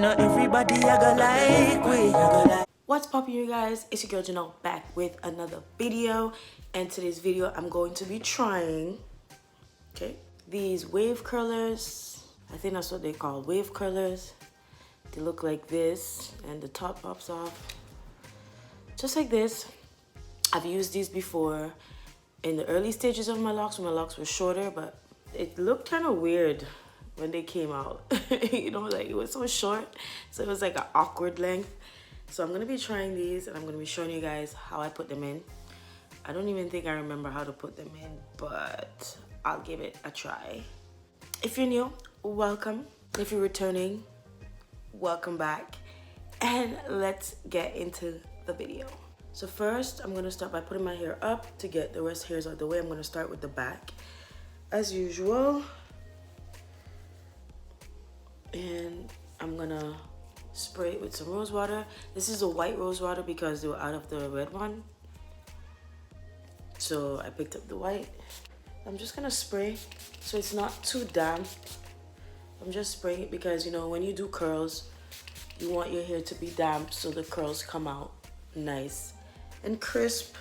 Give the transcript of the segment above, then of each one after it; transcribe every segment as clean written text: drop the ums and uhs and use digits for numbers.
not everybody I got like we. What's poppin', you guys? It's your girl Janelle back with another video, and today's video I'm going to be trying these wave curlers. I think that's what they call wave curlers. They look like this and the top pops off just like this. I've used these before in the early stages of my locks when my locks were shorter, but it looked kind of weird when they came out. You know, like it was so short, so it was like an awkward length. So I'm gonna be trying these and I'm gonna be showing you guys how I put them in. I don't even think I remember how to put them in, but I'll give it a try. If you're new, welcome. If you're returning, welcome back. And let's get into the video. So first, I'm gonna start by putting my hair up to get the rest hairs out of the way. I'm gonna start with the back, as usual. And I'm gonna spray it with some rose water. This is a white rose water because they were out of the red one. So I picked up the white. I'm just gonna spray so it's not too damp. I'm just spraying it because, you know, when you do curls, you want your hair to be damp so the curls come out nice and crisp.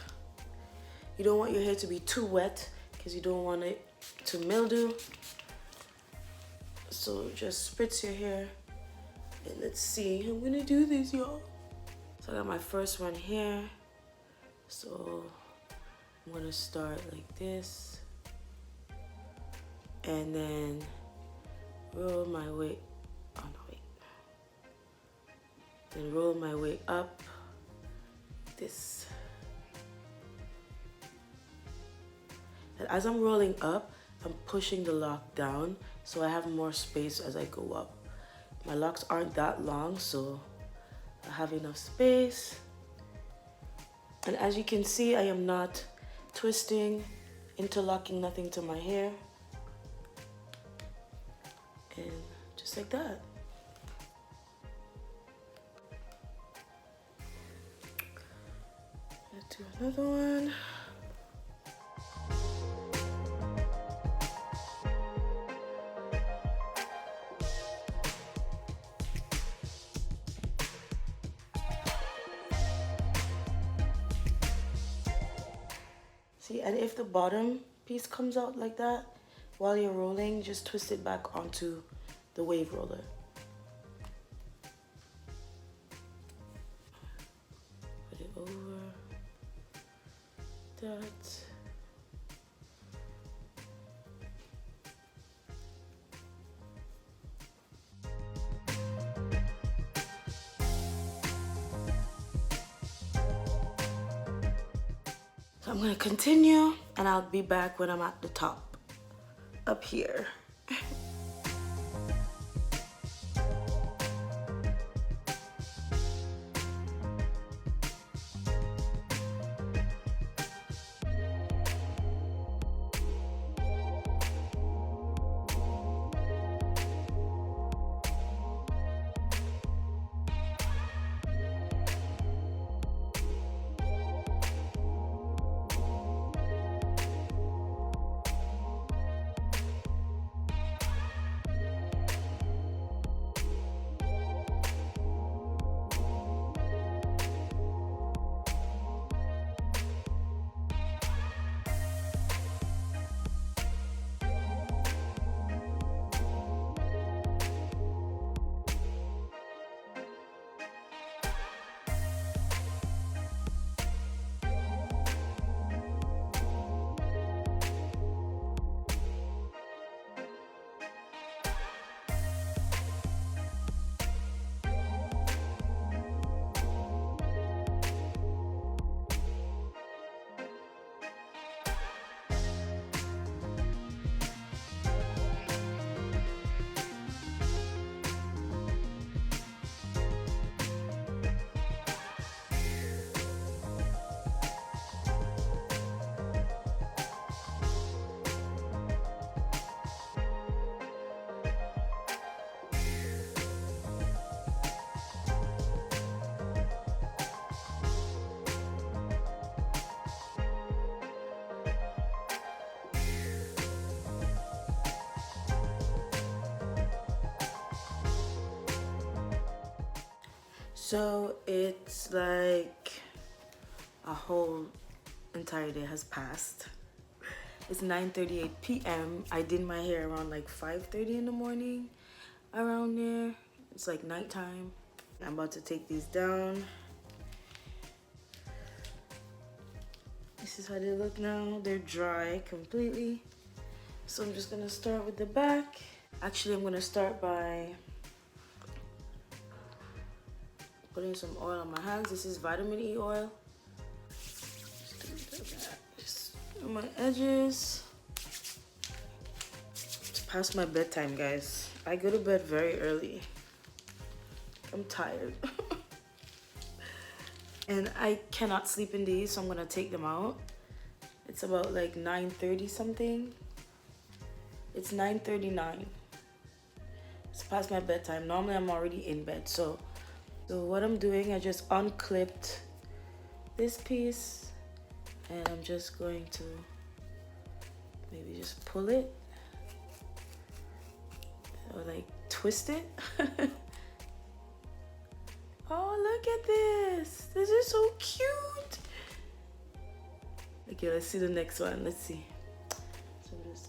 You don't want your hair to be too wet because you don't want it to mildew. So just spritz your hair. And let's see, I'm gonna do this, y'all. So I got my first one here. So I'm gonna start like this. And then roll my way, oh no, wait. Then roll my way up, this. And as I'm rolling up, I'm pushing the lock down so I have more space as I go up. My locks aren't that long, so I have enough space. And as you can see, I am not twisting, interlocking nothing to my hair. And just like that. Let's do another one. See, and if the bottom piece comes out like that, while you're rolling, just twist it back onto the wave roller. Put it over that. So I'm gonna continue and I'll be back when I'm at the top, up here. So it's like a whole entire day has passed. It's 9:38 p.m. I did my hair around like 5:30 in the morning, around there. It's like nighttime. I'm about to take these down. This is how they look now. They're dry completely. So I'm just gonna start with the back. Actually, I'm gonna start by putting some oil on my hands. This is vitamin E oil. Just on my edges. It's past my bedtime, guys. I go to bed very early. I'm tired. And I cannot sleep in these, so I'm gonna take them out. It's about like 9:30 something. It's 9:39. It's past my bedtime. Normally I'm already in bed. So what I'm doing, I just unclipped this piece and I'm just going to maybe just pull it or like twist it. Oh, look at this. This is so cute. Okay, let's see the next one. Let's see. So I'm just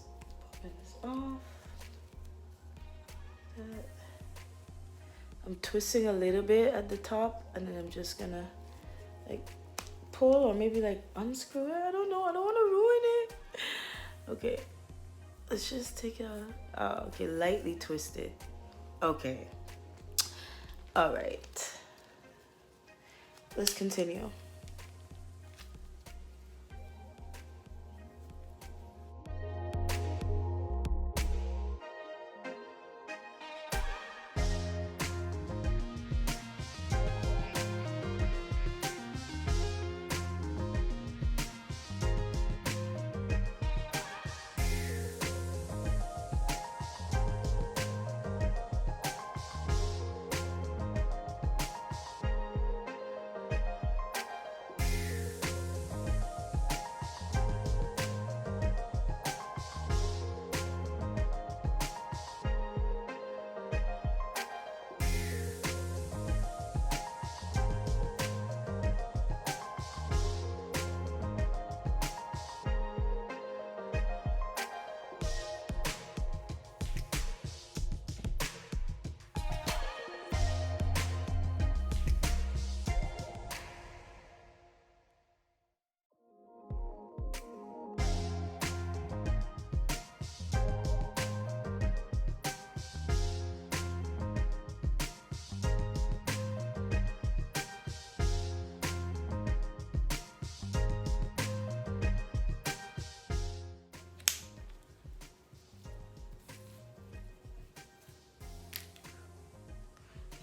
popping this off. I'm twisting a little bit at the top and then I'm just gonna like pull or maybe like unscrew it. I don't know. I don't want to ruin it. Okay. Let's just take it out. Oh, okay. Lightly twist it. Okay. All right. Let's continue.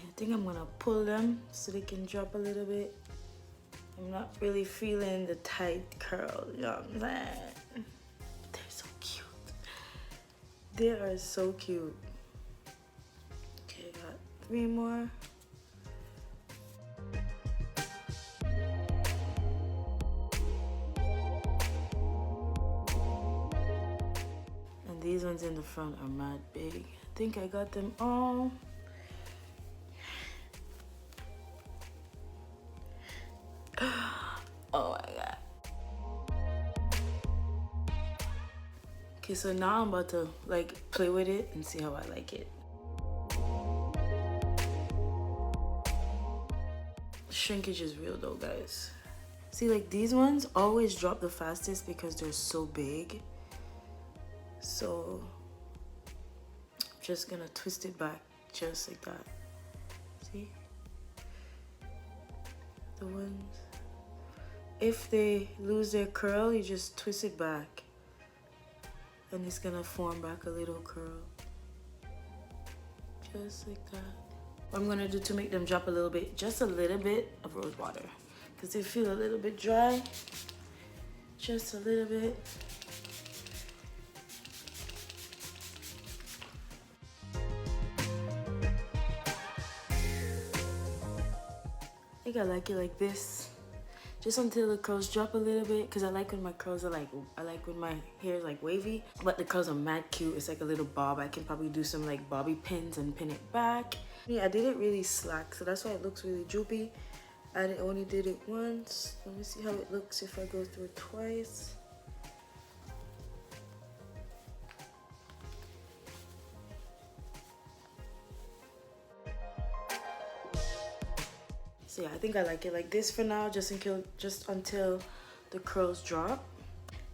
I think I'm gonna pull them so they can drop a little bit. I'm not really feeling the tight curl, you know what I'm saying? They're so cute. They are so cute. Okay, got 3 more. And these ones in the front are mad big. I think I got them all. Oh my god. Okay, so now I'm about to like play with it and see how I like it. Shrinkage is real though, guys. See, like these ones always drop the fastest because they're so big. So I'm just gonna twist it back just like that. See? The ones, if they lose their curl, you just twist it back and it's gonna form back a little curl. Just like that. What I'm gonna do to make them drop a little bit, just a little bit of rose water because they feel a little bit dry. Just a little bit. I think I like it like this. just until the curls drop a little bit, because I like when my curls are like, I like when my hair is like wavy, but the curls are mad cute. It's like a little bob. I can probably do some like bobby pins and pin it back. Yeah, I did it really slack, so that's why it looks really droopy. I only did it once. Let me see how it looks if I go through it twice. So yeah, I think I like it like this for now, just until the curls drop.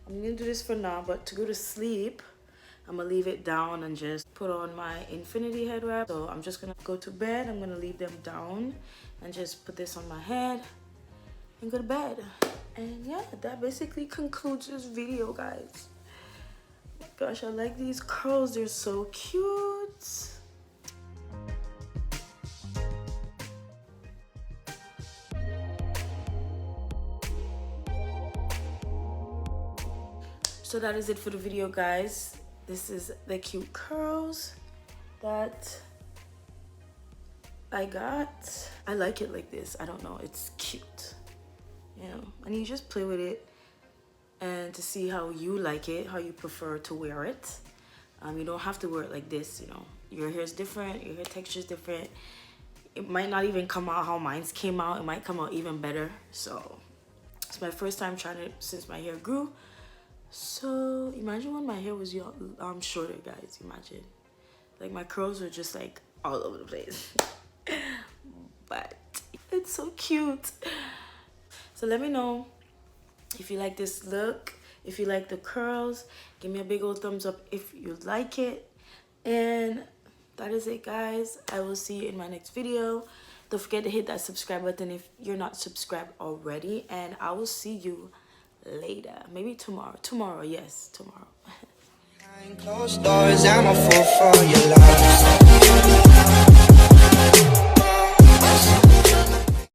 I'm gonna do this for now, but to go to sleep, I'm gonna leave it down and just put on my infinity head wrap. So I'm just gonna go to bed. I'm gonna leave them down and just put this on my head and go to bed. And yeah, that basically concludes this video, guys. Oh my gosh, I like these curls. They're so cute. So that is it for the video, guys. This is the cute curls that I got. I like it like this. I don't know, it's cute, you know, and you just play with it and to see how you like it, how you prefer to wear it. You don't have to wear it like this, you know. Your hair is different, your hair texture is different. It might not even come out how mine's came out. It might come out even better. So it's my first time trying it since my hair grew. So imagine when my hair was shorter, guys. Imagine, like, my curls were just like all over the place. But it's so cute. So let me know if you like this look, if you like the curls. Give me a big old thumbs up if you like it. And that is it, guys. I will see you in my next video. Don't forget to hit that subscribe button if you're not subscribed already, and I will see you later, maybe tomorrow. Yes, tomorrow. Behind closed doors, I'm a fool for your love.